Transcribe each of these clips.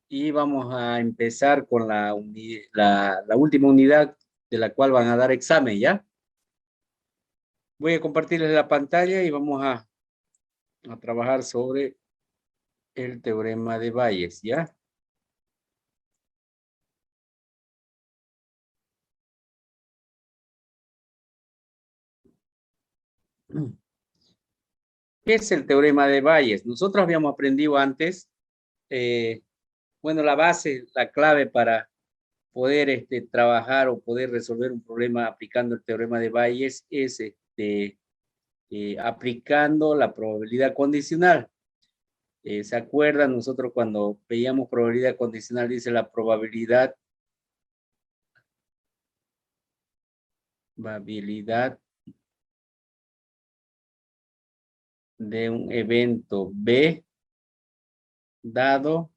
y vamos a empezar con la última unidad de la cual van a dar examen, ¿ya? Voy a compartirles la pantalla y vamos a trabajar sobre el teorema de Bayes, ¿ya? ¿Qué es el teorema de Bayes? Nosotros habíamos aprendido antes, bueno, la base, la clave para poder trabajar o poder resolver un problema aplicando el teorema de Bayes es aplicando la probabilidad condicional. ¿Se acuerdan? Nosotros cuando veíamos probabilidad condicional dice la probabilidad de un evento B dado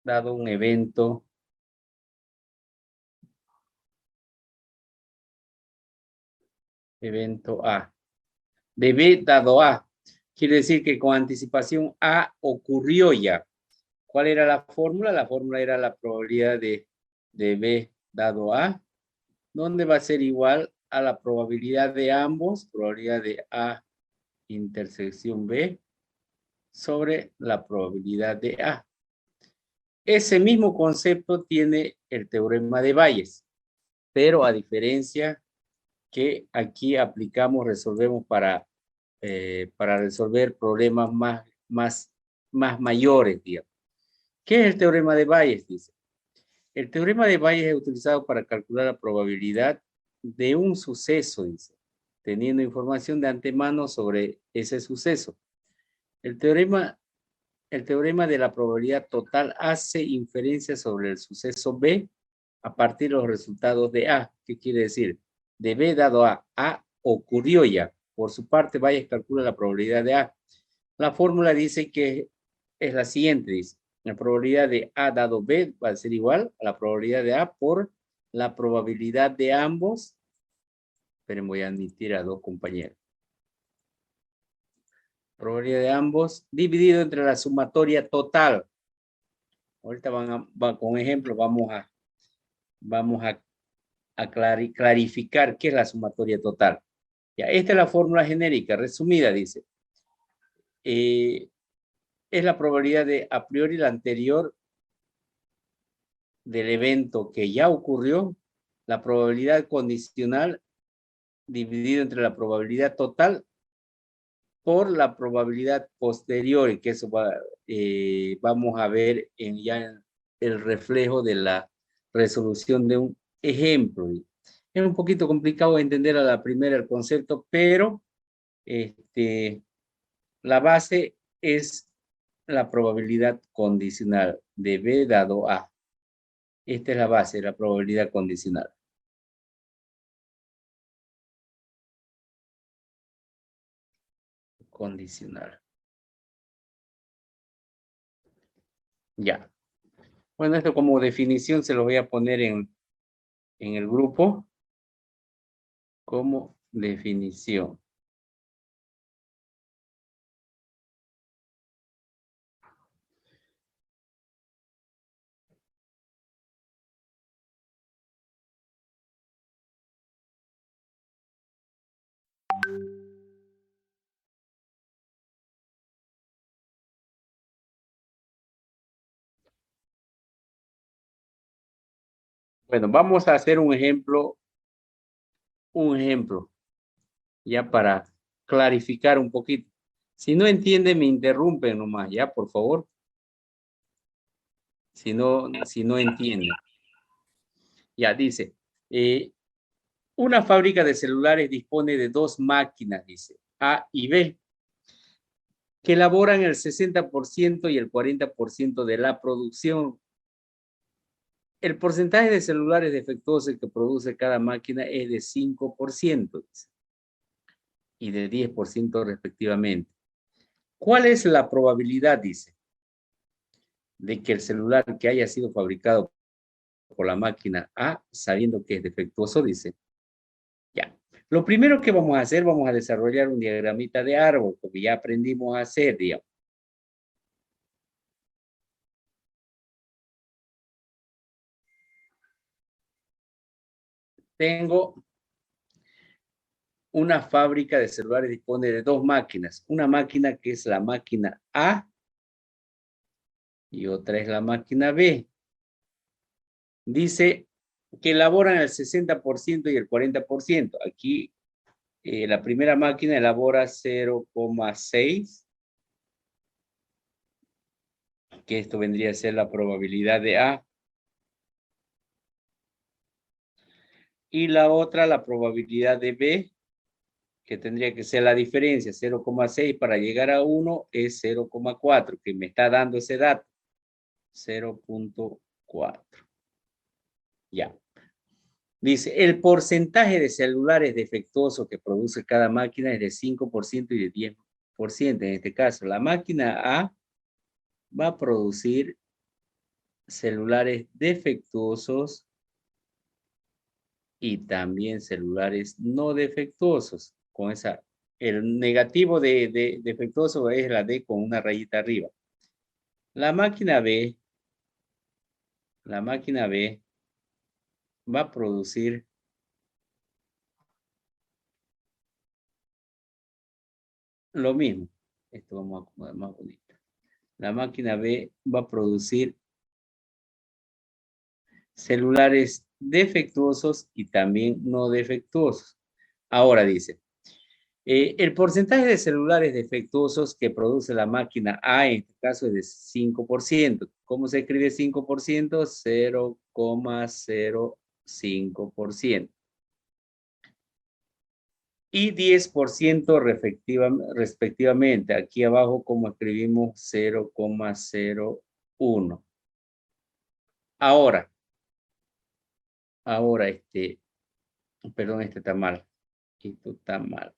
un evento A. De B dado A. Quiere decir que con anticipación A ocurrió ya. ¿Cuál era la fórmula? La fórmula era la probabilidad de B dado A, donde va a ser igual a la probabilidad de ambos, probabilidad de A intersección B, sobre la probabilidad de A. Ese mismo concepto tiene el teorema de Bayes, pero a diferencia que aquí aplicamos, resolvemos para resolver problemas más mayores, digamos. ¿Qué es el teorema de Bayes? Dice. El teorema de Bayes es utilizado para calcular la probabilidad de un suceso, dice, teniendo información de antemano sobre ese suceso. El teorema de la probabilidad total hace inferencia sobre el suceso B a partir de los resultados de A. ¿Qué quiere decir? De B dado A. A ocurrió ya. Por su parte, Bayes calcula la probabilidad de A. La fórmula dice que es la siguiente, dice. La probabilidad de A dado B va a ser igual a la probabilidad de A por la probabilidad de ambos. Esperen, voy a admitir a dos compañeros. Probabilidad de ambos dividido entre la sumatoria total. Ahorita con ejemplo vamos a clarificar qué es la sumatoria total. Ya, esta es la fórmula genérica, resumida, dice. Es la probabilidad de a priori la anterior del evento que ya ocurrió, la probabilidad condicional dividido entre la probabilidad total por la probabilidad posterior, y que eso vamos a ver ya el reflejo de la resolución de un ejemplo. Es un poquito complicado entender a la primera el concepto, pero la base es la probabilidad condicional de B dado A. Esta es la base de la probabilidad condicional. Ya. Bueno, esto como definición se lo voy a poner en el grupo como definición. Bueno, vamos a hacer un ejemplo, ya para clarificar un poquito. Si no entiende, me interrumpen nomás, ya, por favor. Si no entiende. Ya, dice, una fábrica de celulares dispone de dos máquinas, dice, A y B, que elaboran el 60% y el 40% de la producción. El porcentaje de celulares defectuosos que produce cada máquina es de 5%, dice, y de 10% respectivamente. ¿Cuál es la probabilidad, dice, de que el celular que haya sido fabricado por la máquina A, sabiendo que es defectuoso, dice? Ya. Lo primero que vamos a hacer, vamos a desarrollar un diagramita de árbol, porque ya aprendimos a hacer, digamos. Tengo una fábrica de celulares, dispone de dos máquinas. Una máquina que es la máquina A y otra es la máquina B. Dice que elaboran el 60% y el 40%. Aquí la primera máquina elabora 0,6, que esto vendría a ser la probabilidad de A. Y la otra, la probabilidad de B, que tendría que ser la diferencia, 0,6 para llegar a 1 es 0,4, que me está dando ese dato, 0,4. Ya. Dice, el porcentaje de celulares defectuosos que produce cada máquina es de 5% y de 10%. En este caso, la máquina A va a producir celulares defectuosos y también celulares no defectuosos. Con esa, el negativo de defectuoso es la D con una rayita arriba. La máquina B va a producir lo mismo. Esto vamos a acomodar más bonito. La máquina B va a producir celulares defectuosos y también no defectuosos. Ahora dice, el porcentaje de celulares defectuosos que produce la máquina A, en este caso es de 5%. ¿Cómo se escribe 5%? 0,05%. Y 10% respectivamente. Aquí abajo, como escribimos 0,01. Ahora, perdón, este está mal. Esto está mal.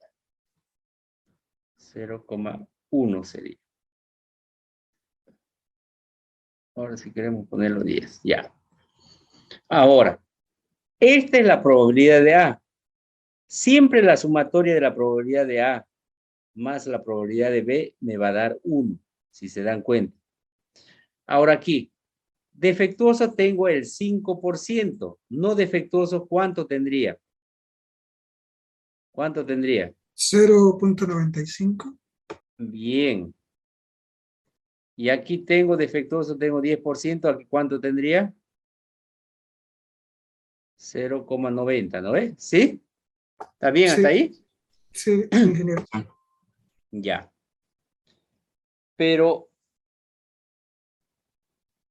0,1 sería. Ahora si queremos ponerlo 10, ya. Ahora, esta es la probabilidad de A. Siempre la sumatoria de la probabilidad de A más la probabilidad de B me va a dar 1, si se dan cuenta. Ahora aquí, defectuoso tengo el 5%. No defectuoso, ¿cuánto tendría? ¿Cuánto tendría? 0,95. Bien. Y aquí tengo defectuoso, tengo 10%. ¿Aquí cuánto tendría? 0,90, ¿no ves? ¿Sí? ¿Está bien hasta Sí, ahí? sí, ingeniero. Ya. Pero,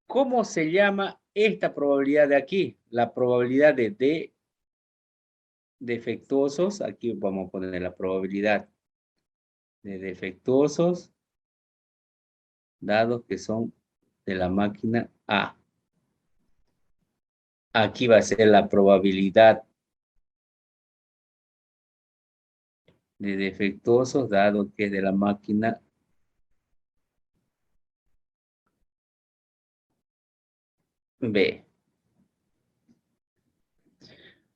¿cómo se llama esta probabilidad de aquí? La probabilidad de defectuosos. Aquí vamos a poner la probabilidad de defectuosos, dados que son de la máquina A. Aquí va a ser la probabilidad de defectuosos, dado que es de la máquina B.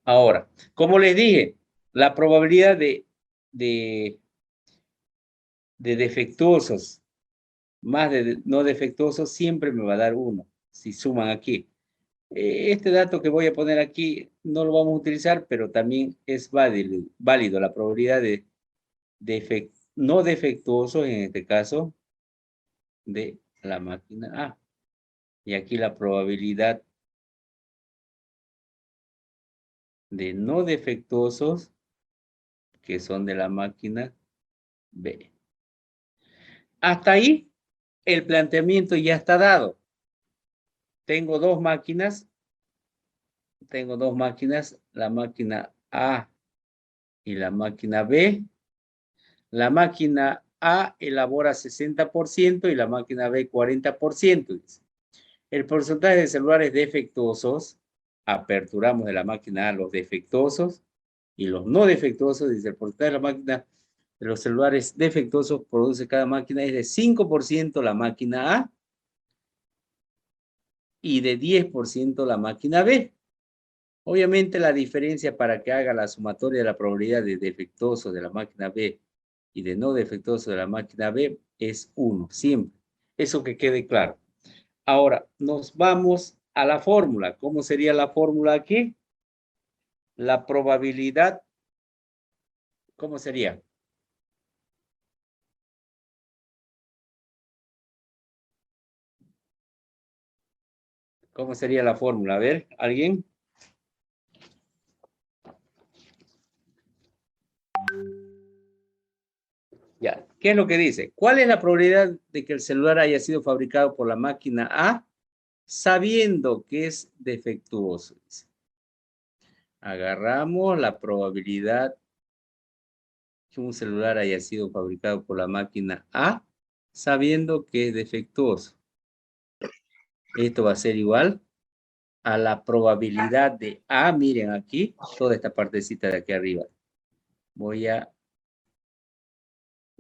Ahora, como les dije, la probabilidad de, de defectuosos más de no defectuosos siempre me va a dar 1, si suman aquí. Este dato que voy a poner aquí no lo vamos a utilizar, pero también es válido la probabilidad de no defectuosos, en este caso, de la máquina A. Y aquí la probabilidad de no defectuosos, que son de la máquina B. Hasta ahí, el planteamiento ya está dado. Tengo dos máquinas, la máquina A y la máquina B. La máquina A elabora 60% y la máquina B 40%. El porcentaje de celulares defectuosos, aperturamos de la máquina A los defectuosos y los no defectuosos, dice el porcentaje de la máquina de los celulares defectuosos produce cada máquina es de 5% la máquina A y de 10% la máquina B. Obviamente la diferencia para que haga la sumatoria de la probabilidad de defectuoso de la máquina B y de no defectuoso de la máquina B es 1, siempre. Eso que quede claro. Ahora, nos vamos a la fórmula. ¿Cómo sería la fórmula aquí? La probabilidad, ¿cómo sería? ¿Cómo sería la fórmula? A ver, ¿alguien? Ya, ¿qué es lo que dice? ¿Cuál es la probabilidad de que el celular haya sido fabricado por la máquina A sabiendo que es defectuoso? Dice. Agarramos la probabilidad que un celular haya sido fabricado por la máquina A sabiendo que es defectuoso. Esto va a ser igual a la probabilidad de A, miren aquí, toda esta partecita de aquí arriba. Voy a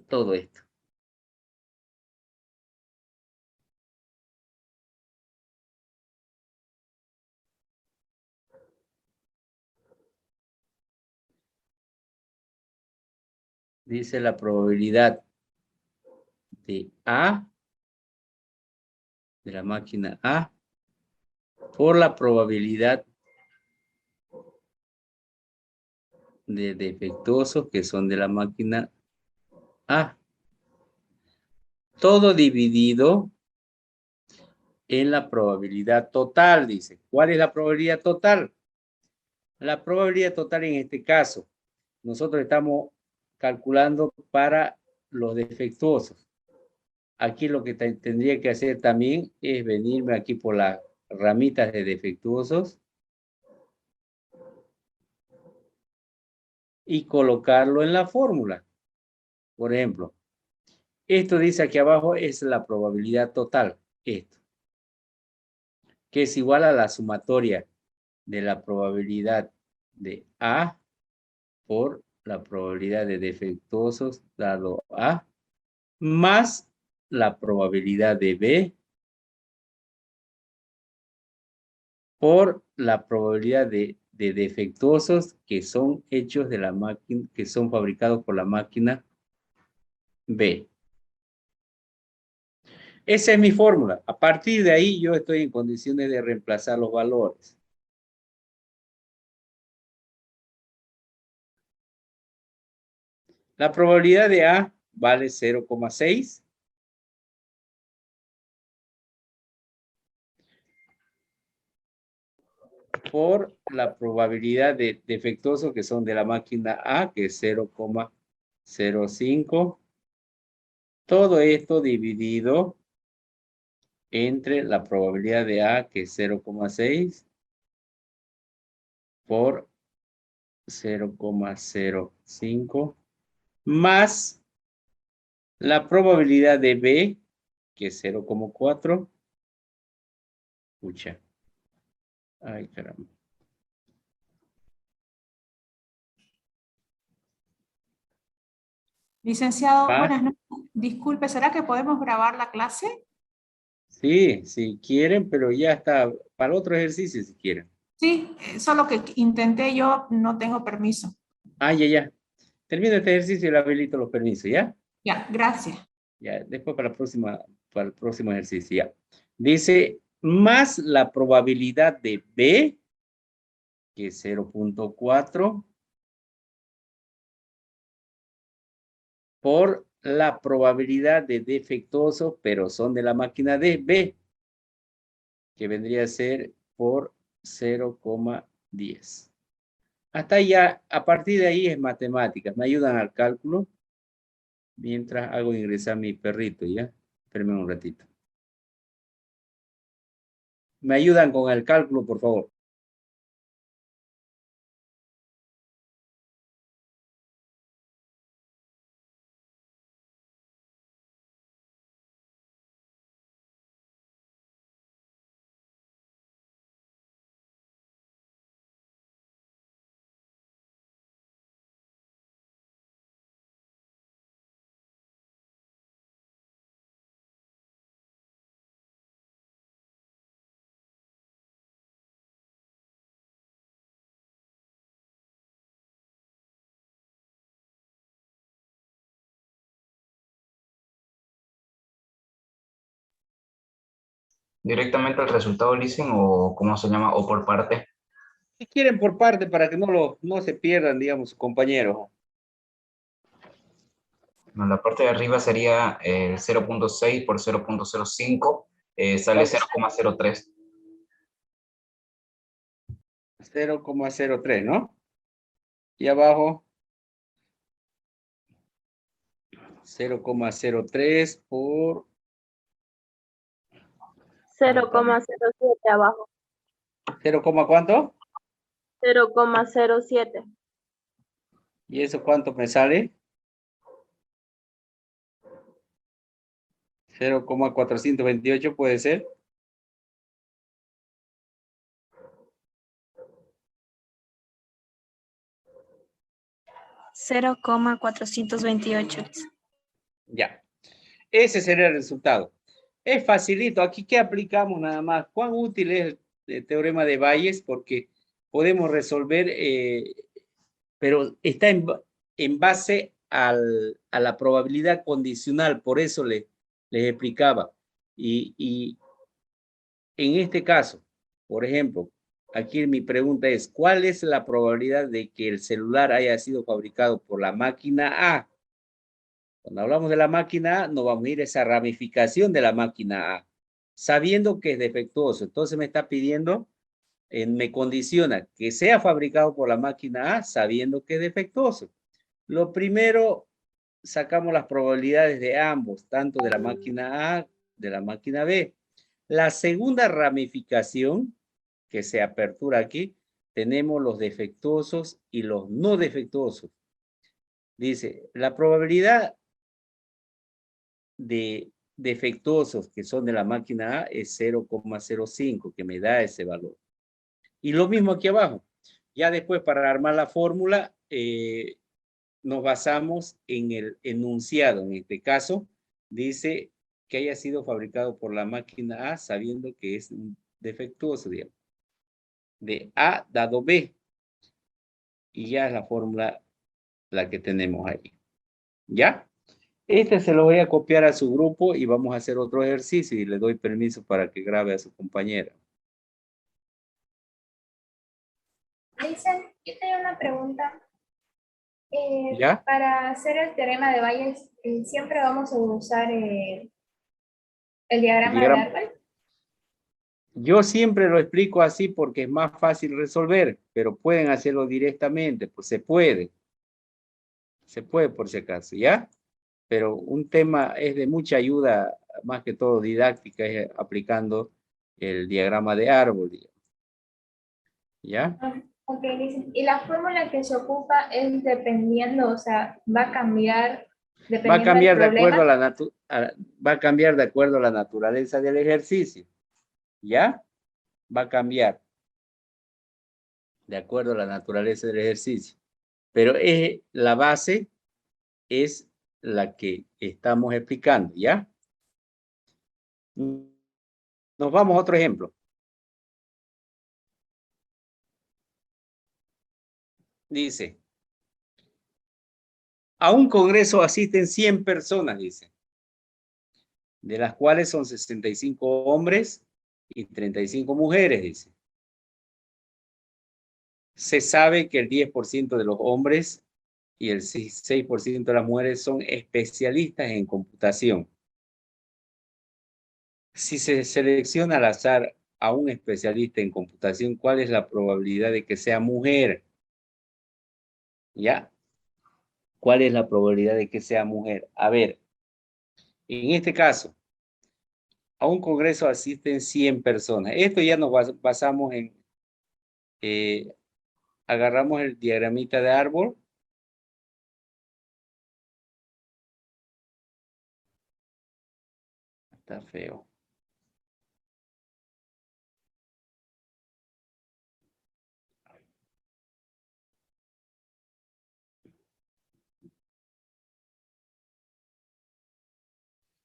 todo esto. Dice la probabilidad de A, de la máquina A, por la probabilidad de defectuosos que son de la máquina A. Todo dividido en la probabilidad total, dice. ¿Cuál es la probabilidad total? La probabilidad total en este caso, nosotros estamos calculando para los defectuosos. Aquí lo que tendría que hacer también es venirme aquí por las ramitas de defectuosos y colocarlo en la fórmula. Por ejemplo, esto dice aquí abajo es la probabilidad total, esto, que es igual a la sumatoria de la probabilidad de A por la probabilidad de defectuosos dado A, más la probabilidad de B por la probabilidad de defectuosos que son hechos de la máquina, que son fabricados por la máquina B. Esa es mi fórmula. A partir de ahí yo estoy en condiciones de reemplazar los valores. La probabilidad de A vale 0,6. Por la probabilidad de defectuosos que son de la máquina A, que es 0,05. Todo esto dividido entre la probabilidad de A, que es 0,6, por 0,05, más la probabilidad de B, que es 0,4. Pucha. Ay, caramba. Licenciado, Más. buenas noches. Disculpe, ¿será que podemos grabar la clase? Sí, si quieren, pero ya está para otro ejercicio si quieren. Sí, solo que intenté yo, no tengo permiso. Ah, ya. Termino este ejercicio y le habilito los permisos, ¿ya? Ya, gracias. Ya, después para el próximo ejercicio, ya. Dice, más la probabilidad de B, que es 0,4, por la probabilidad de defectuosos, pero son de la máquina de B, que vendría a ser por 0,10. Hasta ya, a partir de ahí es matemáticas. Me ayudan al cálculo mientras hago ingresar mi perrito, ¿ya? Espérenme un ratito. Me ayudan con el cálculo, por favor. ¿Directamente el resultado dicen o cómo se llama? ¿O por parte? Si quieren por parte para que no se pierdan, digamos, sus compañeros. No, la parte de arriba sería 0.6 por 0.05, sale ¿Cuánto? 0,03. 0,03, ¿no? Y abajo 0,03 por 0,07 abajo. 0, ¿cuánto? 0,07. ¿Y eso cuánto me sale? 0,428 puede ser. $0,428. Ya. Ese sería el resultado. Es facilito. Aquí, ¿qué aplicamos nada más? ¿Cuán útil es el teorema de Bayes? Porque podemos resolver, pero está en base a la probabilidad condicional. Por eso les explicaba. Y en este caso, por ejemplo, aquí mi pregunta es, ¿cuál es la probabilidad de que el celular haya sido fabricado por la máquina A? Cuando hablamos de la máquina A, no vamos a ir a esa ramificación de la máquina A, sabiendo que es defectuoso. Entonces me está pidiendo, me condiciona que sea fabricado por la máquina A, sabiendo que es defectuoso. Lo primero, sacamos las probabilidades de ambos, tanto de la máquina A, de la máquina B. La segunda ramificación, que se apertura aquí, tenemos los defectuosos y los no defectuosos. Dice, la probabilidad de defectuosos que son de la máquina A es 0,05, que me da ese valor. Y lo mismo aquí abajo. Ya después, para armar la fórmula, nos basamos en el enunciado. En este caso, dice que haya sido fabricado por la máquina A sabiendo que es un defectuoso, digamos. De A dado B. Y ya es la fórmula la que tenemos ahí. ¿Ya? Este se lo voy a copiar a su grupo y vamos a hacer otro ejercicio y le doy permiso para que grabe a su compañera. Dicen, yo tenía una pregunta. ¿Ya? Para hacer el teorema de Bayes, siempre vamos a usar el diagrama de árbol. Yo siempre lo explico así porque es más fácil resolver, pero pueden hacerlo directamente, pues se puede. Se puede por si acaso, ¿ya? Pero un tema es de mucha ayuda, más que todo didáctica, es aplicando el diagrama de árbol, digamos. ¿Ya? Ok, dicen. Y la fórmula que se ocupa es dependiendo, o sea, va a cambiar Va a dependiendo del cambiar de acuerdo problema. va a cambiar de acuerdo a la naturaleza del ejercicio. ¿Ya? Va a cambiar de acuerdo a la naturaleza del ejercicio. Pero la base es la que estamos explicando, ¿ya? Nos vamos a otro ejemplo. Dice, a un congreso asisten 100 personas, dice, de las cuales son 65 hombres y 35 mujeres, dice. Se sabe que el 10% de los hombres y el 6% de las mujeres son especialistas en computación. Si se selecciona al azar a un especialista en computación, ¿cuál es la probabilidad de que sea mujer? ¿Ya? ¿Cuál es la probabilidad de que sea mujer? A ver, en este caso, a un congreso asisten 100 personas. Esto ya nos basamos en, agarramos el diagramita de árbol. Está feo.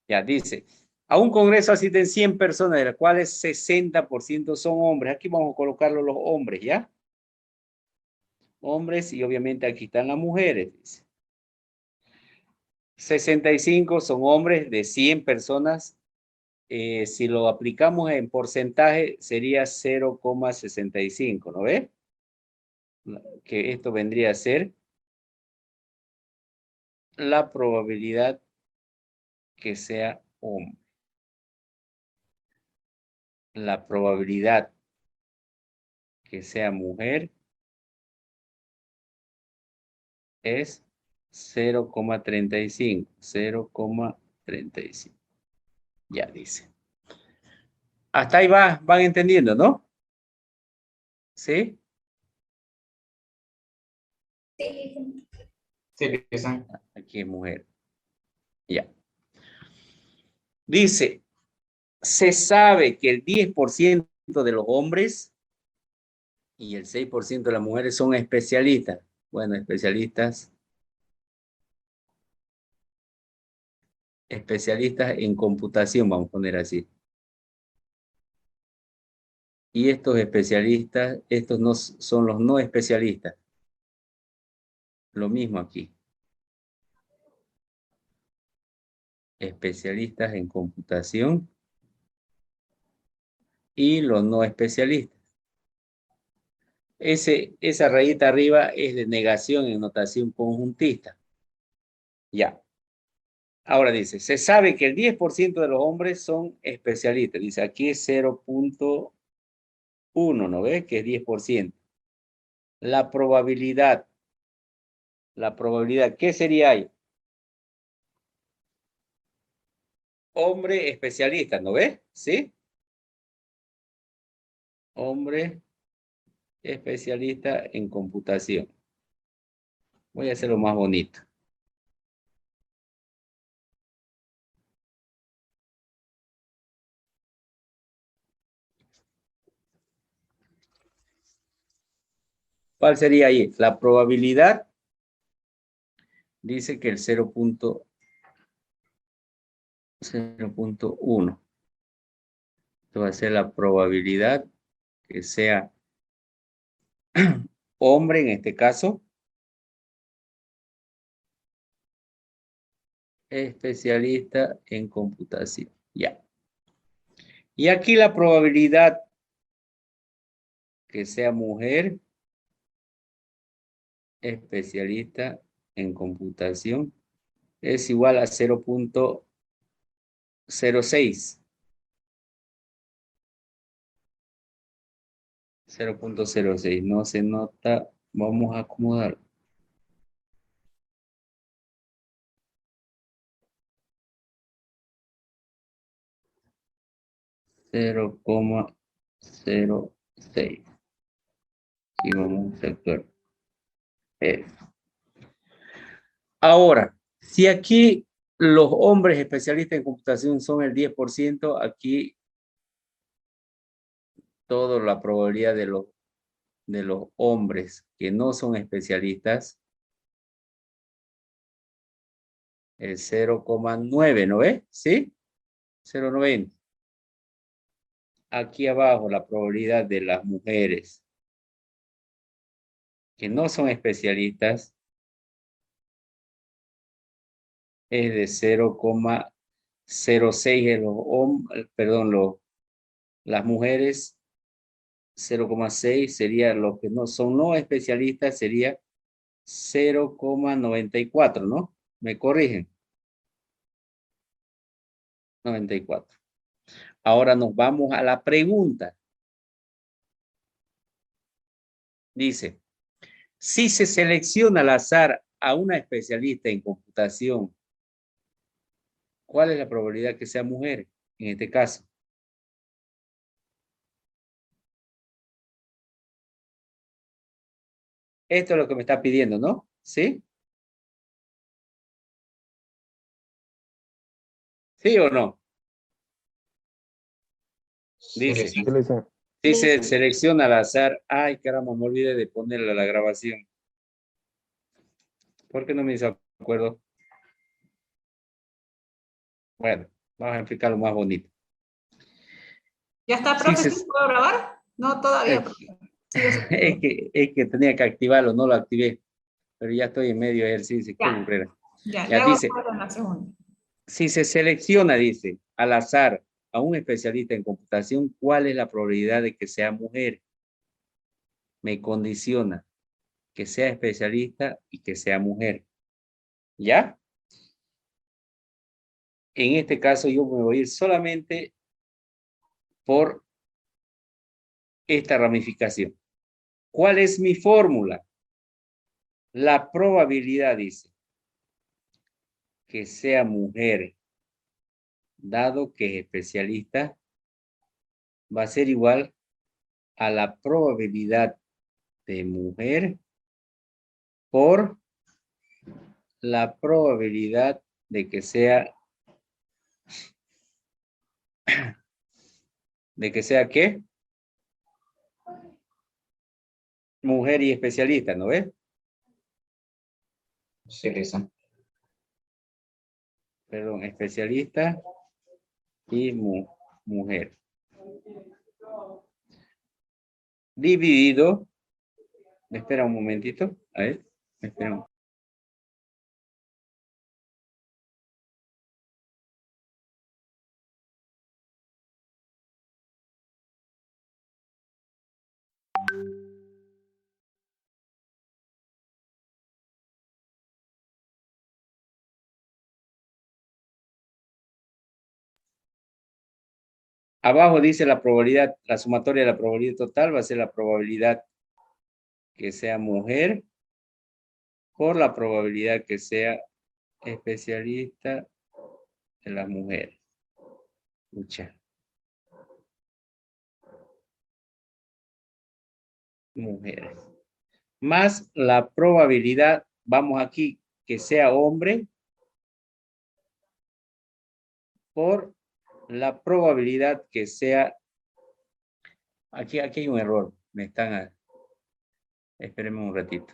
Ya dice, a un congreso asisten 100 personas, de las cuales 60% son hombres. Aquí vamos a colocarlo los hombres, ¿ya? Hombres y obviamente aquí están las mujeres, dice. 65 son hombres de 100 personas si lo aplicamos en porcentaje, sería 0,65, ¿no ve? Que esto vendría a ser la probabilidad que sea hombre. La probabilidad que sea mujer es 0,35. 0,35. Ya dice. Hasta ahí van entendiendo, ¿no? ¿Sí? Sí, sí. Sí, Cristian. Aquí es mujer. Ya. Dice, se sabe que el 10% de los hombres y el 6% de las mujeres son especialistas. Bueno, especialistas en computación, vamos a poner así. Y estos especialistas, estos no son los no especialistas. Lo mismo aquí. Especialistas en computación y los no especialistas. Esa rayita arriba es de negación en notación conjuntista. Ya. Ahora dice, se sabe que el 10% de los hombres son especialistas. Dice, aquí es 0,1, ¿no ves? Que es 10%. La probabilidad, ¿qué sería ahí? Hombre especialista, ¿no ves? ¿Sí? Hombre especialista en computación. Voy a hacerlo más bonito. ¿Cuál sería ahí? La probabilidad dice que el 0,1. Esto va a ser la probabilidad que sea hombre en este caso, especialista en computación. Ya. Y aquí la probabilidad que sea mujer, especialista en computación, es igual a 0,06. 0,06. No se nota. Vamos a acomodar. Cero coma 0,06. Y vamos a aceptar eso. Ahora, si aquí los hombres especialistas en computación son el 10%, aquí toda la probabilidad de los hombres que no son especialistas es 0,9, ¿no ves? ¿Sí? 0,90. Aquí abajo la probabilidad de las mujeres que no son especialistas es de 0,06 en los hombres, perdón, las mujeres 0,6 sería los que no son no especialistas, sería 0,94, ¿no? ¿Me corrigen? 94. Ahora nos vamos a la pregunta. Dice, si se selecciona al azar a una especialista en computación, ¿cuál es la probabilidad que sea mujer en este caso? Esto es lo que me está pidiendo, ¿no? ¿Sí? ¿Sí o no? Dice, Sí. si se selecciona al azar, ay caramba, me olvidé de ponerle la grabación. ¿Por qué no me hizo acuerdo? Bueno, vamos a explicarlo más bonito. ¿Ya está, Sí, profe? ¿Sí puedo grabar? No, todavía. es que tenía que activarlo, no lo activé, pero ya estoy en medio de ejercicio. Qué aburrera. Ya, Ya luego dice, en la segunda. si se selecciona, dice, al azar a un especialista en computación, ¿cuál es la probabilidad de que sea mujer? Me condiciona que sea especialista y que sea mujer. ¿Ya? En este caso yo me voy a ir solamente por esta ramificación. ¿Cuál es mi fórmula? La probabilidad dice que sea mujer, dado que es especialista, va a ser igual a la probabilidad de mujer por la probabilidad de que sea ¿qué? Mujer y especialista, ¿no ves? Sí, Lisa. Perdón, especialista y mujer. Dividido, me espera un momentito, a ver, me espera un... Abajo dice la probabilidad, la sumatoria de la probabilidad total va a ser la probabilidad que sea mujer por la probabilidad que sea especialista de las mujeres. Escucha. Mujeres. Más la probabilidad, vamos aquí, que sea hombre por la probabilidad que sea... Aquí hay un error. Me están... Espérenme un ratito.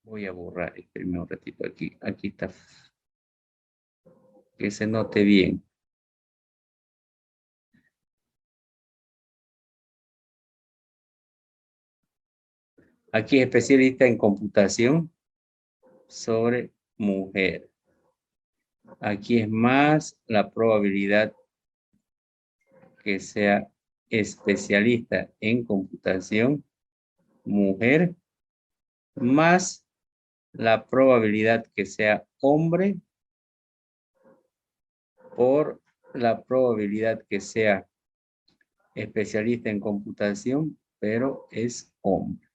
Voy a borrar. Espérenme un ratito. Aquí está. Que se note bien. Aquí especialista en computación sobre mujer. Aquí es más la probabilidad que sea especialista en computación mujer más la probabilidad que sea hombre por la probabilidad que sea especialista en computación, pero es hombre.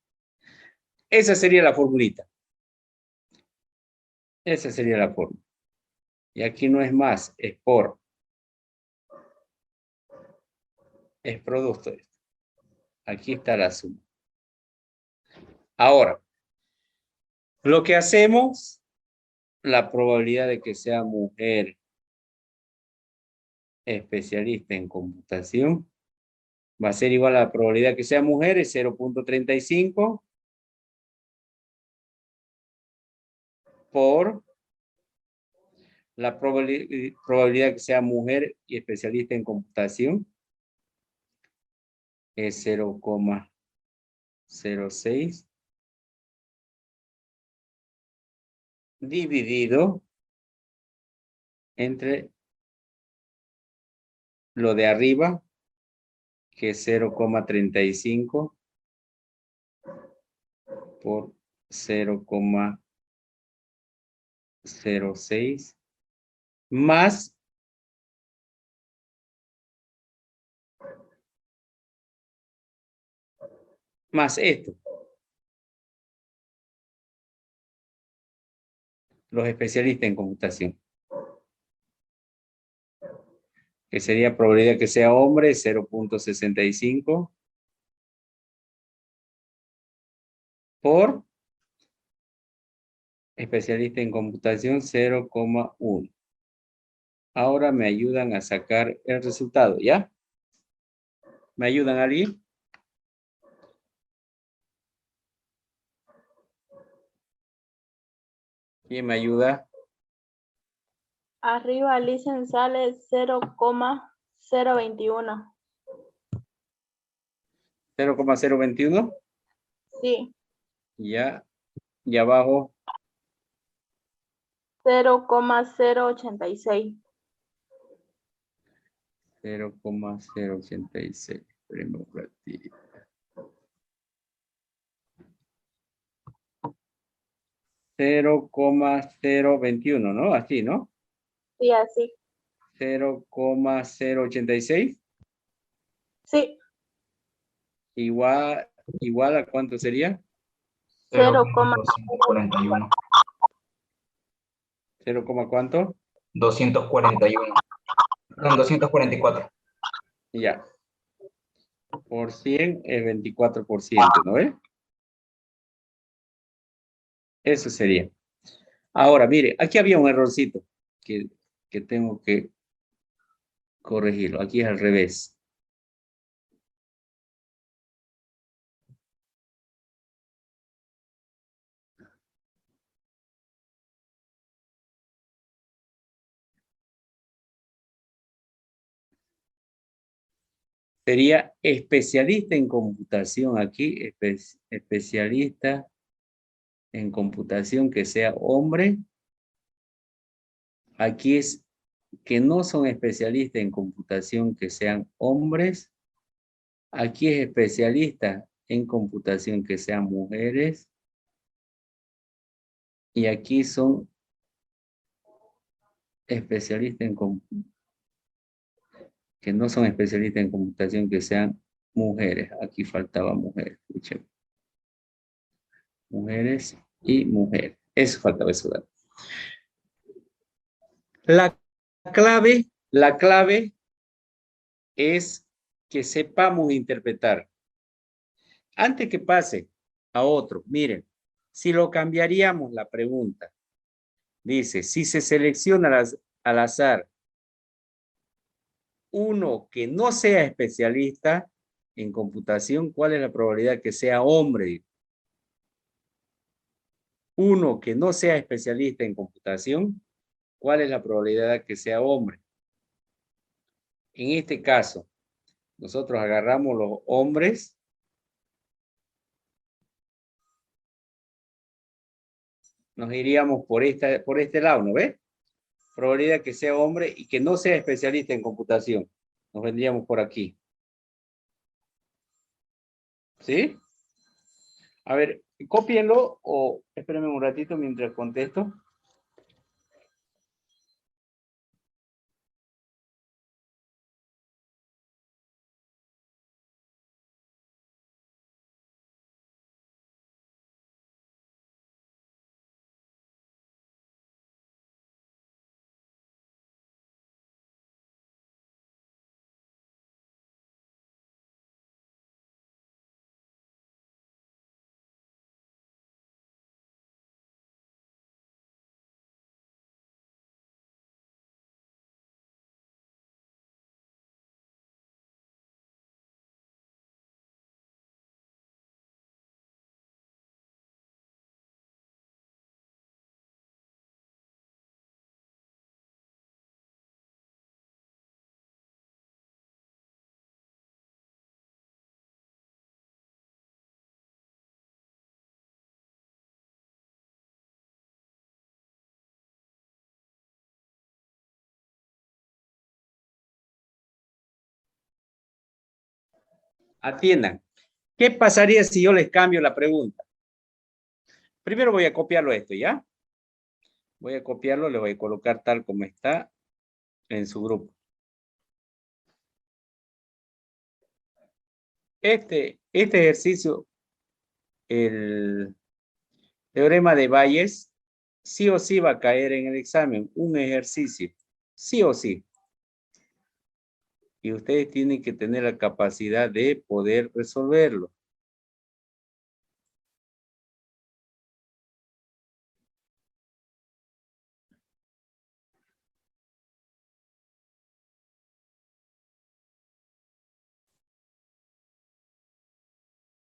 Esa sería la formulita. Esa sería la fórmula. Y aquí no es más, es por. Es producto de esto. Aquí está la suma. Ahora, lo que hacemos, la probabilidad de que sea mujer especialista en computación va a ser igual a la probabilidad que sea mujer, es 0.35 por la probabilidad que sea mujer y especialista en computación es 0,06 dividido entre lo de arriba, que es 0,35 por 0,06 más esto. Los especialistas en computación. Que sería probabilidad que sea hombre, 0.65 por especialista en computación, 0,1. Ahora me ayudan a sacar el resultado, ¿ya? ¿Me ayudan alguien? ¿Quién me ayuda? Arriba, Listen, sale 0,021. 0,021. Sí, Ya. Y abajo, 0,086. 0,086. Esperemos un ratito. 0,021, ¿no? Así, ¿no? Sí, así. 0,086. Sí, Igual a ¿cuánto sería? 0,241. 0, ¿cuánto? 241. Perdón, 244. Ya. Por 100 es 24%, ¿no ve? Eso sería. Ahora, mire, aquí había un errorcito que tengo que corregirlo. Aquí es al revés. Sería especialista en computación aquí, especialista en computación que sea hombre. Aquí es que no son especialistas en computación que sean hombres. Aquí es especialista en computación que sean mujeres. Y aquí son especialistas en que no son especialistas en computación que sean mujeres. Aquí faltaba mujeres. Escuchen. Mujeres y mujeres. Eso faltaba, eso. La clave es que sepamos interpretar. Antes que pase a otro, miren, si lo cambiaríamos la pregunta, dice, si se selecciona al azar uno que no sea especialista en computación, ¿cuál es la probabilidad que sea hombre? Uno que no sea especialista en computación, ¿cuál es la probabilidad que sea hombre? En este caso, nosotros agarramos los hombres. Nos iríamos por este lado, ¿no ves? Probabilidad que sea hombre y que no sea especialista en computación. Nos vendríamos por aquí. ¿Sí? A ver, cópienlo o espérenme un ratito mientras contesto. Atiendan. ¿Qué pasaría si yo les cambio la pregunta? Primero voy a copiarlo esto, ¿ya? Voy a copiarlo, le voy a colocar tal como está en su grupo. Este ejercicio, el teorema de Bayes, sí o sí va a caer en el examen, un ejercicio, sí o sí. Y ustedes tienen que tener la capacidad de poder resolverlo.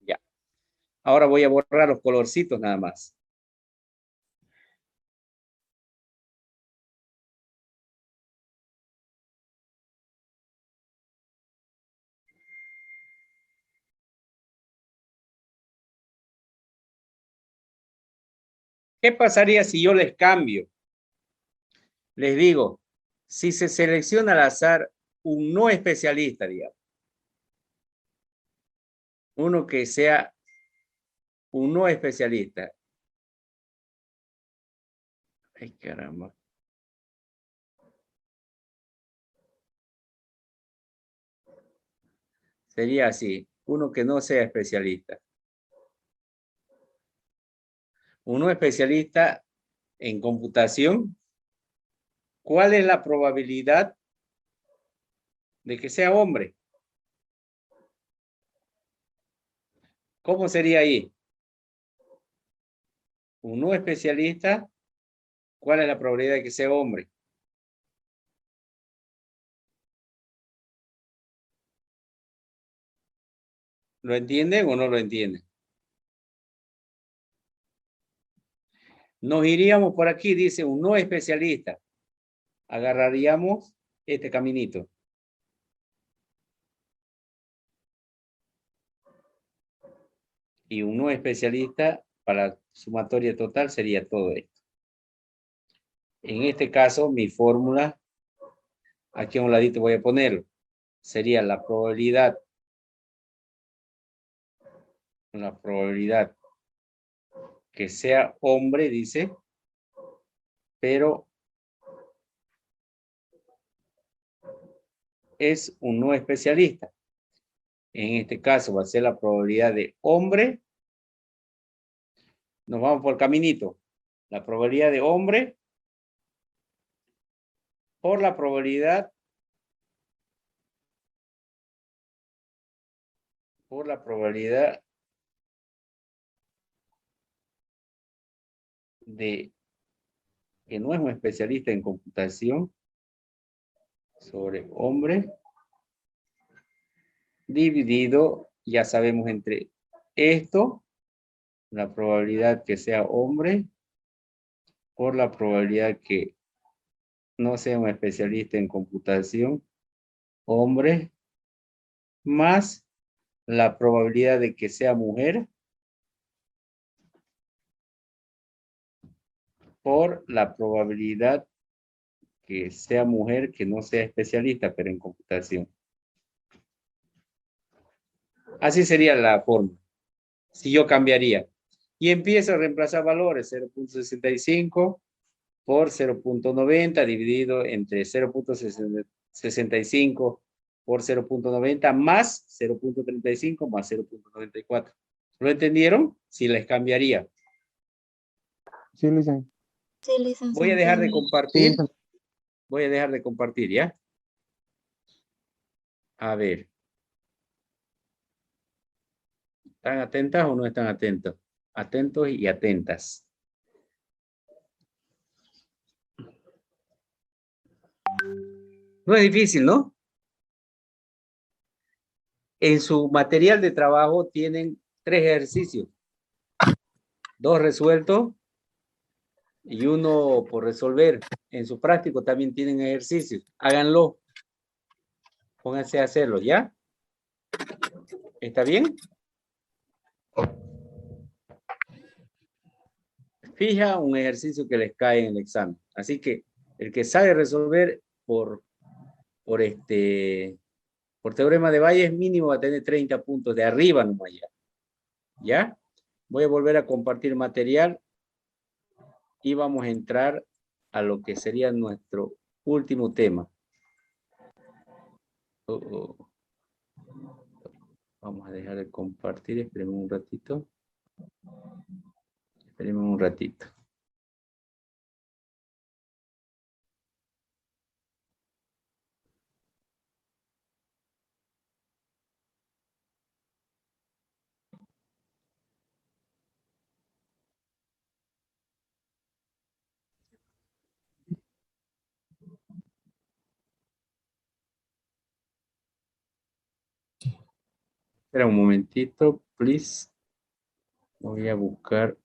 Ya. Ahora voy a borrar los colorcitos nada más. ¿Qué pasaría si yo les cambio? Les digo, si se selecciona al azar un no especialista, digamos. Uno que sea un no especialista. Ay, caramba. Sería así, uno que no sea especialista. Uno especialista en computación. ¿Cuál es la probabilidad de que sea hombre? ¿Cómo sería ahí? Un no especialista, ¿cuál es la probabilidad de que sea hombre? ¿Lo entienden o no lo entienden? Nos iríamos por aquí, dice un no especialista. Agarraríamos este caminito. Y un no especialista para sumatoria total sería todo esto. En este caso, mi fórmula, aquí a un ladito voy a ponerlo, sería la probabilidad que sea hombre, dice, pero es un no especialista. En este caso va a ser la probabilidad de hombre. Nos vamos por caminito. La probabilidad de hombre por la probabilidad de que no es un especialista en computación sobre hombre dividido, ya sabemos, entre esto, la probabilidad que sea hombre por la probabilidad que no sea un especialista en computación hombre más la probabilidad de que sea mujer por la probabilidad que sea mujer que no sea especialista, pero en computación. Así sería la forma. Si yo cambiaría. Y empiezo a reemplazar valores. 0.65 por 0.90 dividido entre 0.65 por 0.90 más 0.35 más 0.94. ¿Lo entendieron? Si les cambiaría. Sí, licenciado. Sí, licenciado. Voy a dejar de Sí, compartir. licenciado. Voy a dejar de compartir, ¿ya? A ver. ¿Están atentas o no están atentos? Atentos y atentas. No es difícil, ¿no? En su material de trabajo tienen 3 ejercicios. 2 resueltos y 1 por resolver. En su práctico también tienen ejercicios. Háganlo. Pónganse a hacerlo, ¿ya? ¿Está bien? Fija un ejercicio que les cae en el examen. Así que el que sabe resolver por teorema de Bayes mínimo va a tener 30 puntos de arriba nomás ya. ¿Ya? Voy a volver a compartir material y vamos a entrar a lo que sería nuestro último tema. Vamos a dejar de compartir, esperemos un ratito. Esperemos un ratito. Espera un momentito, please. Voy a buscar.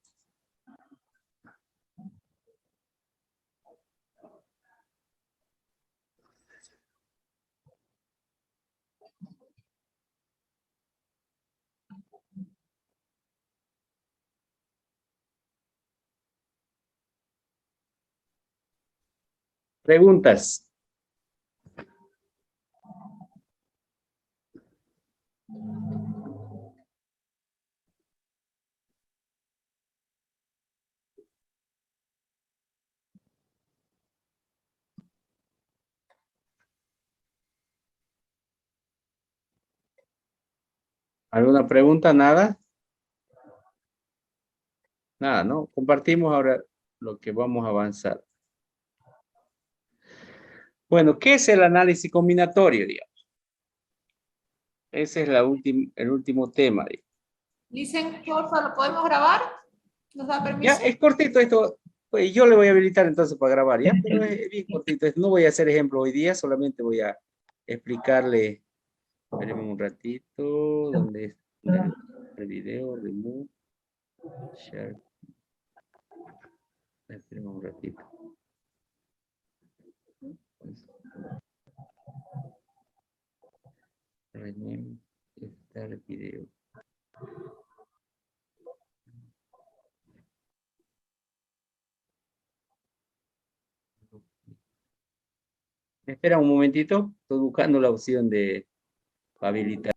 Preguntas. ¿Alguna pregunta? ¿Nada? Nada, ¿no? Compartimos ahora lo que vamos a avanzar. Bueno, ¿qué es el análisis combinatorio, digamos? Ese es el último tema, digamos. Dicen, porfa, ¿lo podemos grabar? ¿Nos da Ya, permiso? es cortito esto. Pues yo le voy a habilitar entonces para grabar, ¿ya? Pero es bien cortito. No voy a hacer ejemplo hoy día, solamente voy a explicarle. Esperemos un ratito. ¿Dónde es el video? Remove. Share. Esperemos un ratito. Rename. Está el video. Espera un momentito. Estoy buscando la opción de habilitar.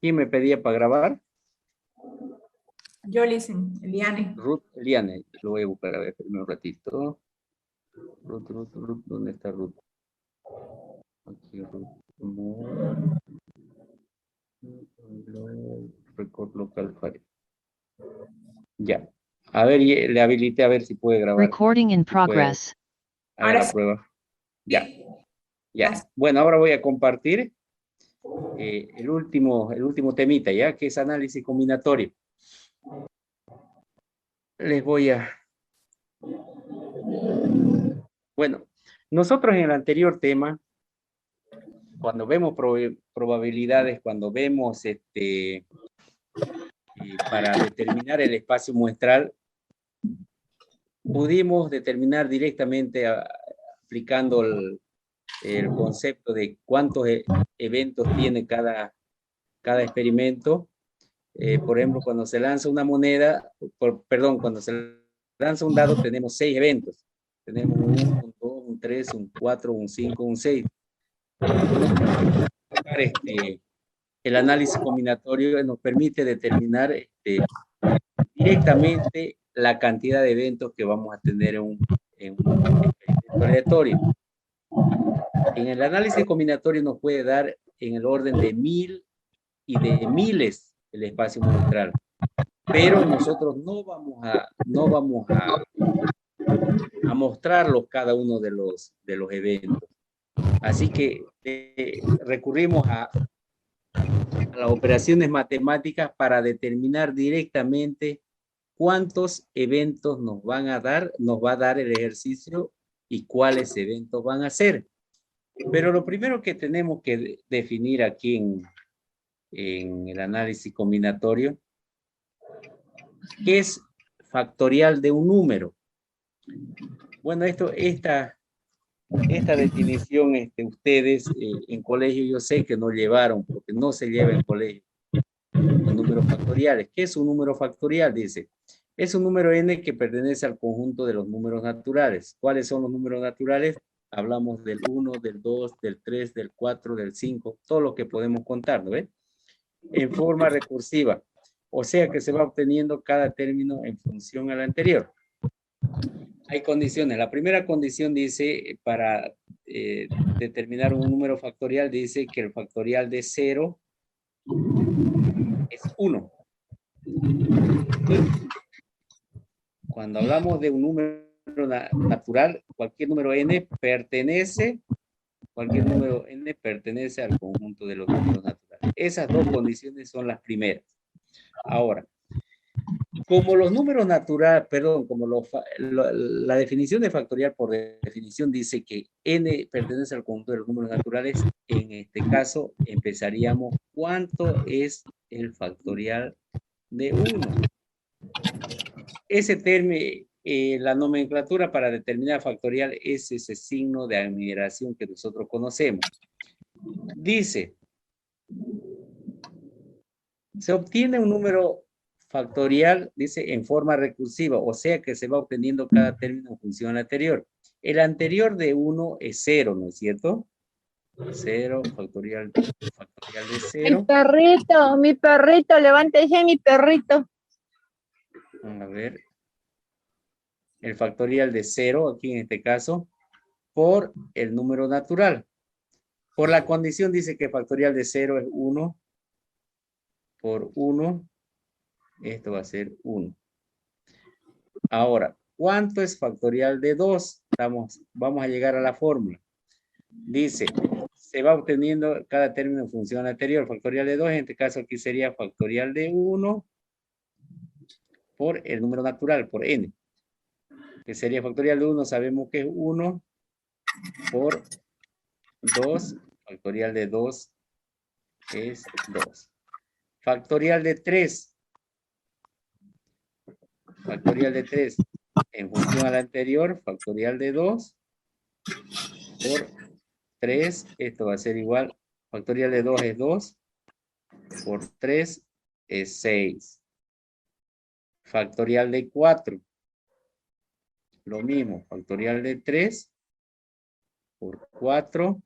¿Quién me pedía para grabar? Yo, listen, Eliane. Ruth Liane. Lo voy a buscar a ver, espérame un ratito. Ruth, ¿dónde está Ruth? Aquí Ruth. Record local file. Ya. A ver, le habilité a ver si puede grabar. Recording in Si puede progress. hacer Ahora la sí. prueba. Ya. Ya. Gracias. Bueno, ahora voy a compartir el último temita, ya, que es análisis combinatorio. Les voy a... Bueno, nosotros en el anterior tema, cuando vemos probabilidades, cuando vemos para determinar el espacio muestral, pudimos determinar directamente aplicando el concepto de cuántos eventos tiene cada experimento. Por ejemplo, cuando se lanza una moneda, cuando se lanza un dado, tenemos 6 eventos. Tenemos un 1, un 2, un 3, un 4, un 5, un 6. El análisis combinatorio nos permite determinar directamente la cantidad de eventos que vamos a tener en un experimento aleatorio. En el análisis combinatorio nos puede dar en el orden de 1000 y de miles el espacio muestral, pero nosotros no vamos a mostrarlos cada uno de los eventos. Así que recurrimos a las operaciones matemáticas para determinar directamente cuántos eventos nos va a dar el ejercicio y cuáles eventos van a ser. Pero lo primero que tenemos que definir aquí en el análisis combinatorio, ¿qué es factorial de un número? Bueno, esta Esta definición ustedes en colegio yo sé que no llevaron, porque no se lleva en colegio los números factoriales. ¿Qué es un número factorial? Dice, es un número n que pertenece al conjunto de los números naturales. ¿Cuáles son los números naturales? Hablamos del 1, del 2, del 3, del 4, del 5, todo lo que podemos contar, ¿no ven? En forma recursiva. O sea que se va obteniendo cada término en función al anterior. Hay condiciones. La primera condición dice, para determinar un número factorial, dice que el factorial de 0 es 1. Cuando hablamos de un número natural, cualquier número n pertenece al conjunto de los números naturales. Esas dos condiciones son las primeras. Ahora, como los números naturales, perdón, como la definición de factorial por definición dice que n pertenece al conjunto de los números naturales, en este caso empezaríamos, ¿cuánto es el factorial de 1? Ese término, la nomenclatura para determinar factorial es ese signo de admiración que nosotros conocemos. Dice, se obtiene un número factorial, dice, en forma recursiva, o sea que se va obteniendo cada término en función al anterior. El anterior de 1 es 0, ¿no es cierto? 0, factorial de 0. Mi perrito, levántese mi perrito. A ver. El factorial de 0, aquí en este caso, por el número natural. Por la condición dice que factorial de 0 es 1 por 1. Esto va a ser 1. Ahora, ¿cuánto es factorial de 2? Vamos a llegar a la fórmula. Dice, se va obteniendo cada término en función anterior. Factorial de 2, en este caso aquí sería factorial de 1 por el número natural, por n. Que sería factorial de 1, sabemos que es 1 por 2. Factorial de 2 es 2. Factorial de 3. Factorial de 3 en función al anterior, factorial de 2 por 3, esto va a ser igual, factorial de 2 es 2, por 3 es 6. Factorial de 4, lo mismo, factorial de 3 por 4,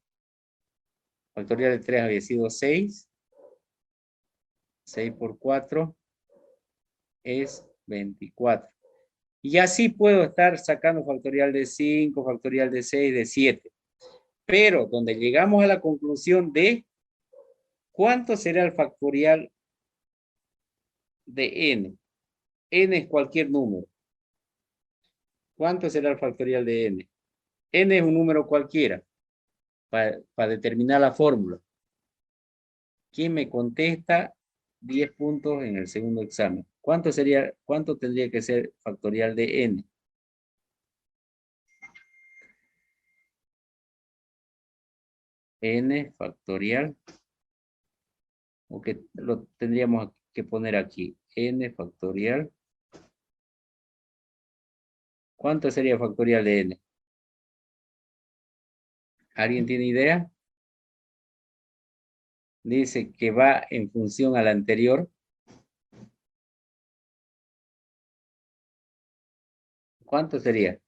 factorial de 3 había sido 6, 6 por 4 es 24. Y así puedo estar sacando factorial de 5, factorial de 6, de 7. Pero donde llegamos a la conclusión de ¿cuánto será el factorial de n? N es cualquier número. ¿Cuánto será el factorial de n? N es un número cualquiera para determinar la fórmula. ¿Quién me contesta 10 puntos en el segundo examen? ¿Cuánto tendría que ser factorial de n? N factorial. O que lo tendríamos que poner aquí. N factorial. ¿Cuánto sería factorial de n? ¿Alguien tiene idea? Dice que va en función al anterior. ¿Cuánto sería?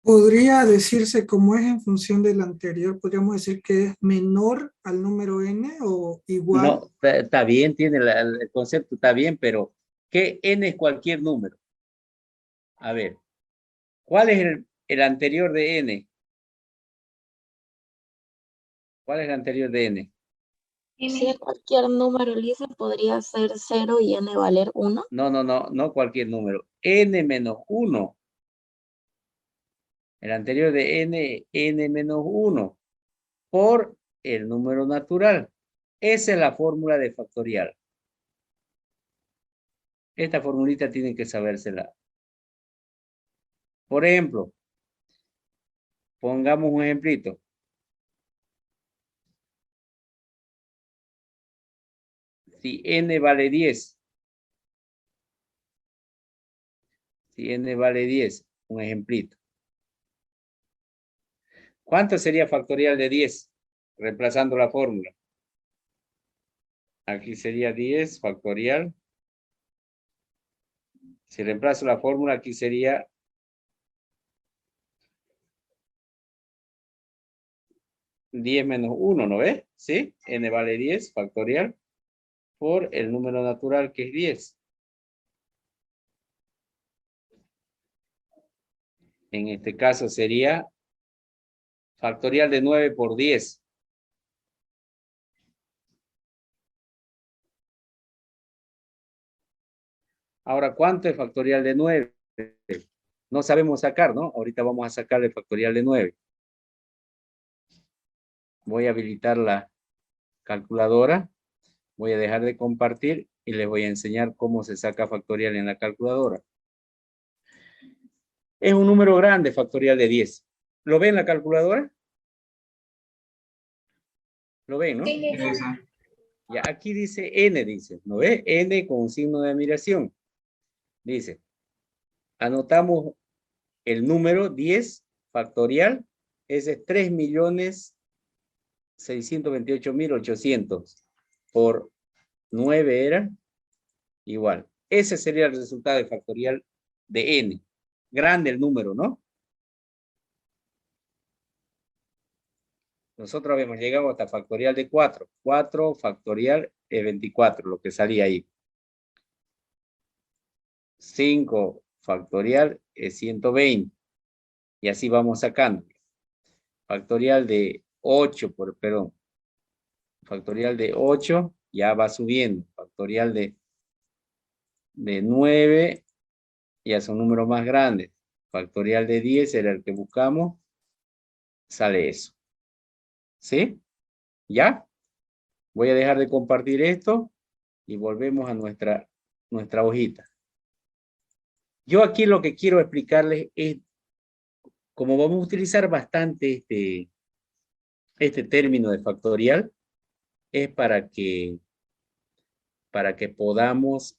Podría decirse, como es en función del anterior, podríamos decir que es menor al número n o igual. No, está bien, tiene el concepto, está bien, pero ¿qué n es cualquier número? A ver, ¿cuál es el anterior de n? ¿Cuál es el anterior de n? Si es cualquier número, Lisa, podría ser 0 y n valer 1. No cualquier número. N menos 1. El anterior de n menos 1 por el número natural. Esa es la fórmula de factorial. Esta formulita tienen que sabérsela. Por ejemplo, pongamos un ejemplito. Si n vale 10. Si n vale 10, un ejemplito. ¿Cuánto sería factorial de 10? Reemplazando la fórmula. Aquí sería 10 factorial. Si reemplazo la fórmula, aquí sería 10 menos 1, ¿no ves? ¿Sí? N vale 10 factorial por el número natural que es 10. En este caso sería factorial de 9 por 10. Ahora, ¿cuánto es factorial de 9? No sabemos sacar, ¿no? Ahorita vamos a sacar el factorial de 9. Voy a habilitar la calculadora. Voy a dejar de compartir y les voy a enseñar cómo se saca factorial en la calculadora. Es un número grande, factorial de 10. ¿Lo ven en la calculadora? ¿Lo ven, no? Sí, Sí, sí. Lisa. Ya, aquí dice N, dice, ¿no ve? N con un signo de admiración. Dice, anotamos el número 10 factorial, ese es 3.628.800 por 9 era igual. Ese sería el resultado de factorial de N. Grande el número, ¿no? Nosotros habíamos llegado hasta factorial de 4. 4 factorial es 24, lo que salía ahí. 5 factorial es 120. Y así vamos sacando. Factorial de 8, perdón. Factorial de 8 ya va subiendo. Factorial de 9 ya son números más grandes. Factorial de 10 era el que buscamos. Sale eso. ¿Sí? ¿Ya? Voy a dejar de compartir esto y volvemos a nuestra hojita. Yo aquí lo que quiero explicarles es, como vamos a utilizar bastante este término de factorial, es para que podamos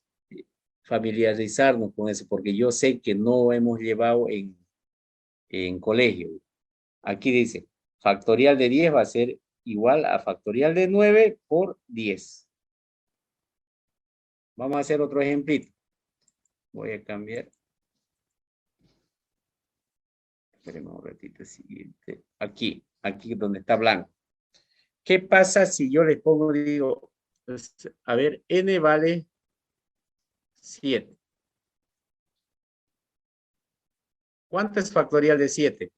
familiarizarnos con eso, porque yo sé que no hemos llevado en colegio. Aquí dice, factorial de 10 va a ser igual a factorial de 9 por 10. Vamos a hacer otro ejemplito. Voy a cambiar. Esperemos un ratito siguiente. Aquí donde está blanco. ¿Qué pasa si yo les pongo, digo, a ver, N vale 7? ¿Cuánto es factorial de 7?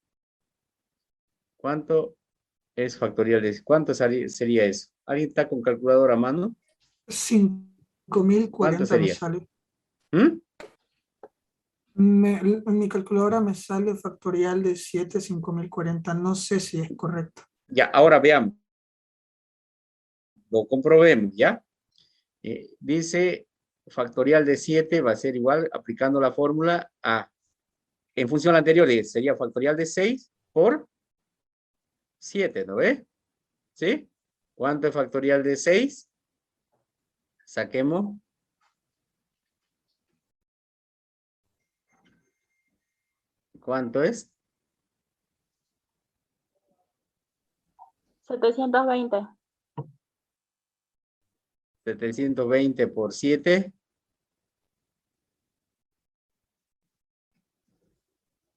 ¿Cuánto es factorial de 7? ¿Cuánto sería eso? ¿Alguien está con calculadora a mano? 5.040 me sería? sale. ¿Mm? Mi calculadora me sale factorial de 7, 5.040. No sé si es correcto. Ya, ahora veamos. Lo comprobemos, ¿ya? Dice factorial de 7 va a ser igual aplicando la fórmula a, en función anterior, sería factorial de 6 por 7, ¿no ves? ¿Sí? ¿Cuánto es factorial de 6? Saquemos. ¿Cuánto es? 720. 720 por 7.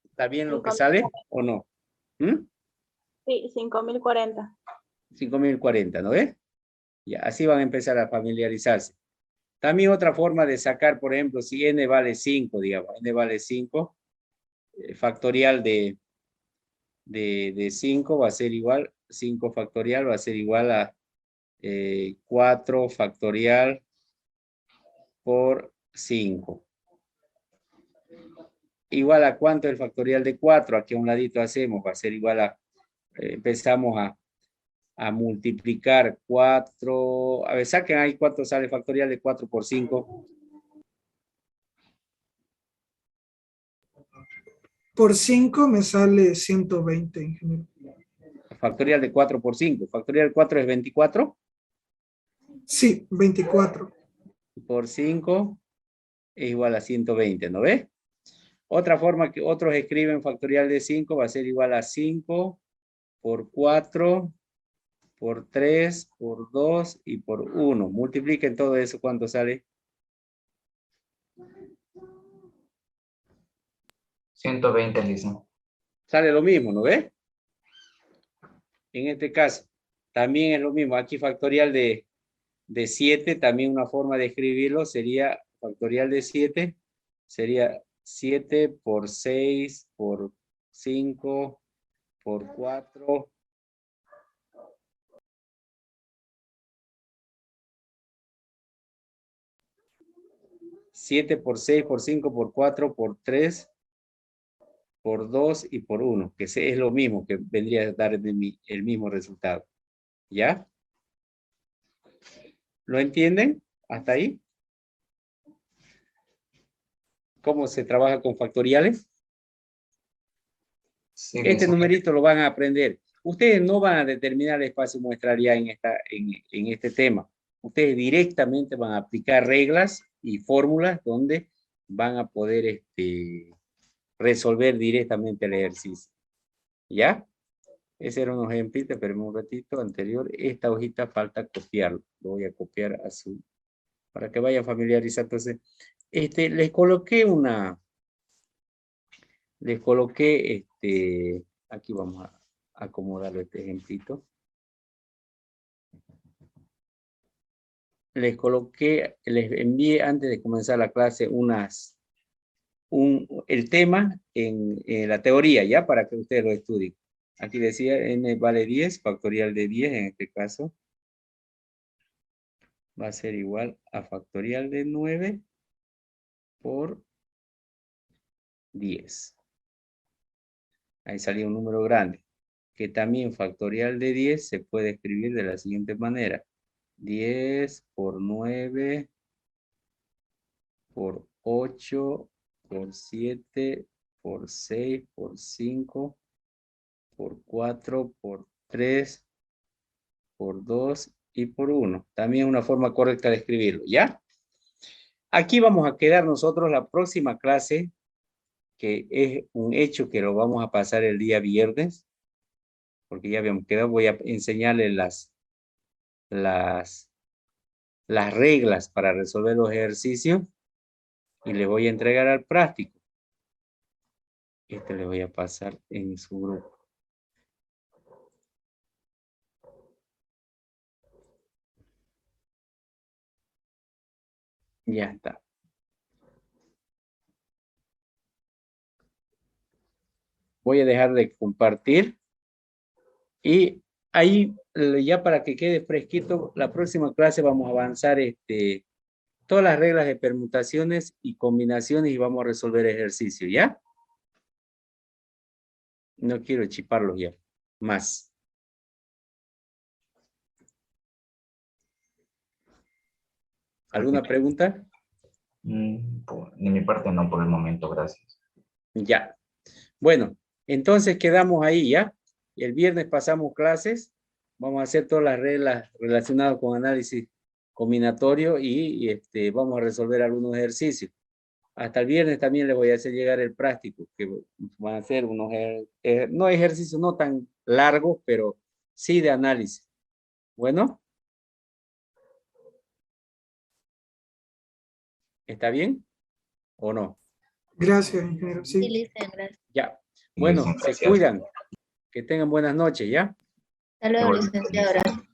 ¿Está bien lo que sale o no? ¿Mm? Sí, 5.040. 5.040, ¿no ves? Ya, así van a empezar a familiarizarse. También otra forma de sacar, por ejemplo, si n vale 5, digamos, n vale 5, factorial de 5 va a ser igual, 5 factorial va a ser igual a 4 factorial por 5. Igual a cuánto el factorial de 4, aquí a un ladito hacemos, va a ser igual a, empezamos a multiplicar 4, a ver, saquen ahí cuánto sale factorial de 4 por 5. Por 5 me sale 120, ingeniero. Factorial de 4 por 5, factorial de 4 es 24. Sí, 24. Por 5 es igual a 120, ¿no ves? Otra forma que otros escriben factorial de 5 va a ser igual a 5 por 4, por 3, por 2 y por 1. Multipliquen todo eso, ¿cuánto sale? 120, Lisa. Sale lo mismo, ¿no ves? En este caso, también es lo mismo. Aquí factorial de 7, también una forma de escribirlo sería factorial de 7, sería 7 por 6, por 5, por 4. Siete por 6, por 5, por 4, por 3, por 2 y por 1, que es lo mismo, que vendría a dar el mismo resultado. ¿Ya? ¿Lo entienden? ¿Hasta ahí? ¿Cómo se trabaja con factoriales? Sí, Este Lisa. numerito lo van a aprender. Ustedes no van a determinar el espacio muestral ya en este tema. Ustedes directamente van a aplicar reglas y fórmulas donde van a poder resolver directamente el ejercicio. ¿Ya? Ese era un ejemplito, espérenme un ratito, anterior. Esta hojita falta copiarlo. Lo voy a copiar a su... para que vayan familiarizando. Entonces, les coloqué aquí vamos a acomodar este ejemplito. Les envié antes de comenzar la clase el tema en la teoría, ya, para que ustedes lo estudien. Aquí decía n vale 10, factorial de 10 en este caso. Va a ser igual a factorial de 9 por 10. Ahí salió un número grande, que también factorial de 10 se puede escribir de la siguiente manera. 10 por 9 por 8 por 7 por 6 por 5 por 4 por 3 por 2 y por 1. También una forma correcta de escribirlo, ¿ya? Aquí vamos a quedar nosotros la próxima clase, que es un hecho que lo vamos a pasar el día viernes, porque ya habíamos quedado. Voy a enseñarles las reglas para resolver los ejercicios y les voy a entregar al práctico. Le voy a pasar en su grupo. Ya está. Voy a dejar de compartir. Y ahí, ya para que quede fresquito, la próxima clase vamos a avanzar todas las reglas de permutaciones y combinaciones y vamos a resolver ejercicios, ¿ya? No quiero chiparlos ya. Más. ¿Alguna pregunta? De mi parte no por el momento, gracias. Ya. Bueno, entonces quedamos ahí, ¿ya? El viernes pasamos clases. Vamos a hacer todas las reglas relacionadas con análisis combinatorio y vamos a resolver algunos ejercicios. Hasta el viernes también les voy a hacer llegar el práctico, que van a ser unos no ejercicios no tan largos, pero sí de análisis. Bueno. ¿Está bien o no? Gracias, ingeniero. Sí. Sí, Lisa, gracias. Ya. Bueno, Gracias. se cuidan. Que tengan buenas noches, ¿ya? Hasta luego, Igualmente, licenciado. Lisa.